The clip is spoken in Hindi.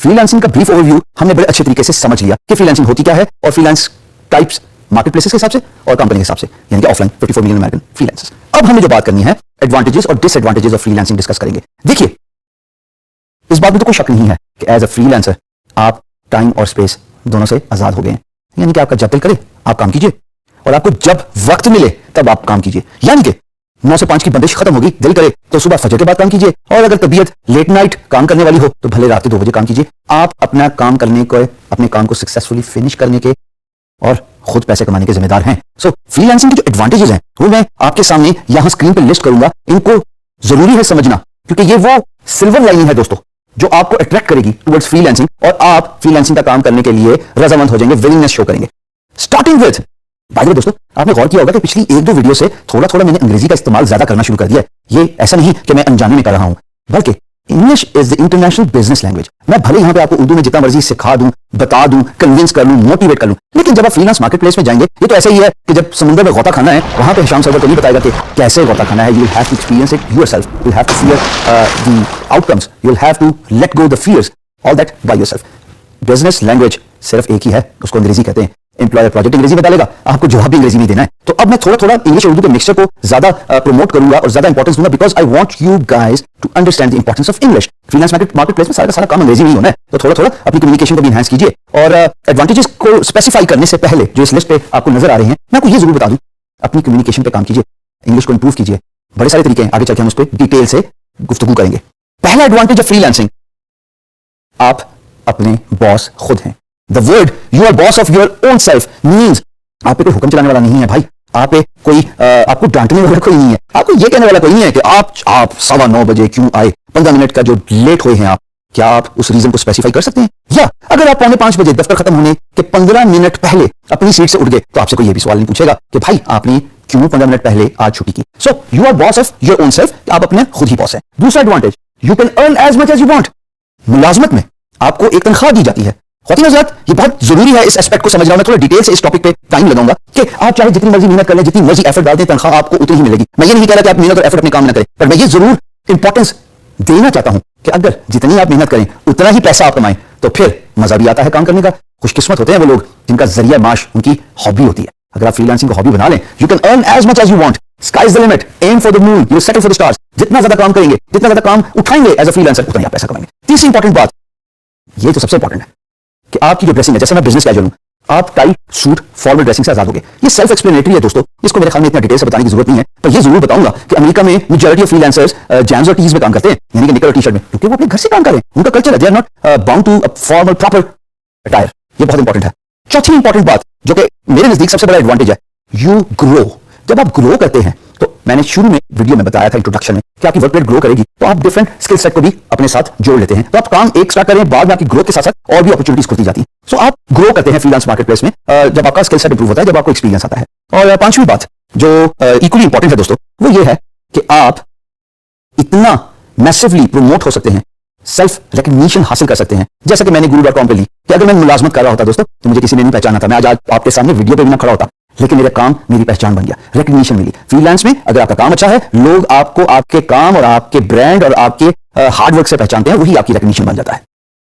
फ्रीलांसिंग का ब्रीफ ओवरव्यू हमने बड़े अच्छे तरीके से समझ लिया कि फ्रीलांसिंग होती क्या है और फ्रीलांस टाइप्स मार्केट प्लेसेस के हिसाब से और कंपनी के हिसाब से, यानी कि ऑफलाइन 54 मिलियन अमेरिकन फ्रीलांसर्स। अब हमें जो बात करनी है एडवांटेजेस और डिसएडवांटेजेस ऑफ फ्रीलांसिंग डिस्कस करेंगे। देखिए, इस बात में तो कोई शक नहीं है कि एज अ फ्रीलांसर आप टाइम और स्पेस दोनों से आजाद हो गए हैं, यानी कि आपका जब दिल करे आप काम कीजिए और आपको जब वक्त मिले तब आप काम कीजिए, यानी कि 9 से 5 की बंदिश खत्म होगी, दिल करे तो सुबह फजर के बाद काम कीजिए और अगर तबीयत लेट नाइट काम करने वाली हो तो भले रात के 2 बजे काम कीजिए। आप अपना काम करने को, अपने काम को सक्सेसफुली फिनिश करने के और खुद पैसे कमाने के जिम्मेदार हैं। सो फ्रीलांसिंग के जो एडवांटेजेस हैं वो मैं आपके सामने यहां स्क्रीन पर लिस्ट करूंगा। इनको जरूरी है समझना क्योंकि ये वो सिल्वर लाइनिंग है दोस्तों जो आपको अट्रैक्ट करेगी टुवर्ड्स फ्रीलांसिंग और आप फ्रीलांसिंग का काम करने के लिए रजामंद हो जाएंगे, विलिंगनेस शो करेंगे। Starting with, by the way दोस्तों, आपने गौर किया होगा कि पिछली 1-2 वीडियो से थोड़ा थोड़ा मैंने अंग्रेजी का इस्तेमाल ज्यादा करना शुरू कर दिया है। ये ऐसा नहीं कि मैं अनजाने में कर रहा हूं, बल्कि English is the international business language. मैं भले यहां पे आपको उर्दू में जितना मर्जी सिखा दूं, बता दूं, कन्विंस कर लूं, मोटिवेट कर लूं, लेकिन जब आप फ्रीलांस मार्केट प्लेस में जाएंगे ये तो ऐसा ही है कि जब समुद्र में गोता खाना है वहां पे हिशाम सर्वर तो नहीं बताएगा कि कैसे गोता खाना है। You will have to experience it yourself, you will have to fear the outcomes, you will have to let go the fears, all that by yourself. Business language सिर्फ एक ही है, उसको अंग्रेजी कहते हैं। एम्प्लॉयर प्रोजेक्ट अंग्रेजी में डालेगा, आपको जवाब भी अंग्रेजी में देना है। तो अब मैं थोड़ा थोड़ा इंग्लिश और उर्दू के मिक्सचर को ज्यादा प्रमोट करूंगा और ज्यादा इंपॉर्टेंस दूंगा because I want you guys to understand the importance of English. Freelance market place में सारा का सारा काम अंग्रेजी में ही होना है, तो थोड़ा थोड़ा अपनी कम्युनिकेशन को भी एनहांस कीजिए। और एडवांटेजेस को स्पेसिफाई करने से पहले जो इस लिस्ट पे आपको नजर आ रहे हैं, मैं आपको ये जरूर बता दूं, अपनी कम्युनिकेशन पे काम कीजिए, इंग्लिश को इंप्रूव कीजिए। बड़े सारे तरीके हैं, आगे चल के हम उस पर डिटेल से गुफ्तगू करेंगे। पहला एडवांटेज ऑफ फ्रीलांसिंग, आप अपने बॉस खुद हैं। The word you are boss of your own self means आप पे कोई हुक्म चलाने वाला नहीं है भाई, आप पे कोई आपको डांटने वाला कोई नहीं है, आपको ये कहने वाला कोई नहीं है कि आप 9:15 बजे क्यों आए, 15 मिनट का जो लेट हुए हैं आप, क्या आप उस रीजन को स्पेसिफाई कर सकते हैं? या अगर आप 4:45 बजे दफ्तर खत्म होने के 15 मिनट पहले अपनी सीट से उठ गए तो आपसे कोई ये भी सवाल नहीं पूछेगा कि भाई आपने क्यों 15 मिनट पहले आज छुट्टी की। So you are boss of your own self, आप अपने खुद ही बॉस हैं। दूसरा advantage, you can earn as much as you want. मुलाजमत में आपको एक तनख्वाह दी जाती है। ख्वातीन हज़रात, ये बहुत जरूरी है इस एस्पेक्ट को समझना। मैं थोड़ा डिटेल से इस टॉपिक पे टाइम लगाऊंगा कि आप चाहे जितनी मर्जी मेहनत कर लें, जितनी मर्जी एफर्ट डाल दें, तनख्वाह आपको उतनी ही मिलेगी। मैं ये नहीं कह रहा कि आप मेहनत और एफर्ट अपने काम ना करें, पर मैं ये जरूर इंपॉर्टेंस देना चाहता हूं कि अगर जितनी आप मेहनत करें उतना ही पैसा आप कमाएं तो फिर मजा भी आता है काम करने का। खुशकिस्मत होते हैं वो लोग जिनका जरिया माश उनकी हॉबी होती है। अगर आप फ्रीलांसिंग को हॉबी बना लें, you can earn as much as you want, sky is the limit, aim for the moon, you settle for the stars. जितना ज्यादा काम करेंगे, जितना ज्यादा काम उठाएंगे एज अ फ्रीलांसर, उतना ही आप पैसा कमाएंगे। तीसरी इंपॉर्टेंट बात, ये तो सबसे इंपॉर्टेंट है कि आपकी जो ड्रेसिंग है, जैसे मैं बिजनेस कैजुअल हूं, आप टाई सूट फॉर्मल ड्रेसिंग से आजाद हो गए। ये सेल्फ एक्सप्लेनेटरी है दोस्तों, इसको मेरे ख्याल में इतना डिटेल से बताने की जरूरत नहीं है, पर ये जरूर बताऊंगा कि अमेरिका में मेजॉरिटी ऑफ फ्रीलांसर्स जैम्स और टीज में काम करते हैं, यानी कि निकर और टी शर्ट में, क्योंकि वो अपने घर से काम कर रहे हैं, उनका कल्चर है, they are not bound to a formal proper attire. ये बहुत इंपॉर्टेंट है। चौथी इंपॉर्टेंट बात जो कि मेरे नजदीक सबसे बड़ा एडवांटेज है, यू ग्रो। जब आप ग्रो करते हैं तो मैंने शुरू में वीडियो में बताया था इंट्रोडक्शन में कि आपकी वर्क प्लेट ग्रो करेगी तो आप डिफरेंट स्किल सेट को भी अपने साथ जोड़ लेते हैं। तो आप काम एक स्टार्ट करें, बाद में आपकी ग्रोथ के साथ साथ और भी अपॉर्चुनिटीज खुलती जाती हैं। सो आप ग्रो करते हैं फ्रीलांस मार्केट प्लेस में जब आपका स्किल सेट इंप्रूव होता है, जब आपको एक्सपीरियंस आता है। और पांचवी बात जो इक्वली इंपॉर्टेंट है दोस्तों, वो ये है कि आप इतना मैसिवली प्रमोट हो सकते हैं, सेल्फ रिकग्निशन हासिल कर सकते हैं। जैसा कि मैंने guru.com पे ली कि अगर मैं मुलाजमत कर रहा होता दोस्तों तो मुझे किसी ने नहीं पहचाना था, मैं आज आपके सामने वीडियो पे भी ना खड़ा होता, लेकिन मेरा काम मेरी पहचान बन गया, रिकग्निशन मिली। फ्रीलांस में अगर आपका काम अच्छा है, लोग आपको आपके काम और आपके ब्रांड और आपके हार्डवर्क से पहचानते हैं, वही आपकी रिकग्निशन बन जाता है।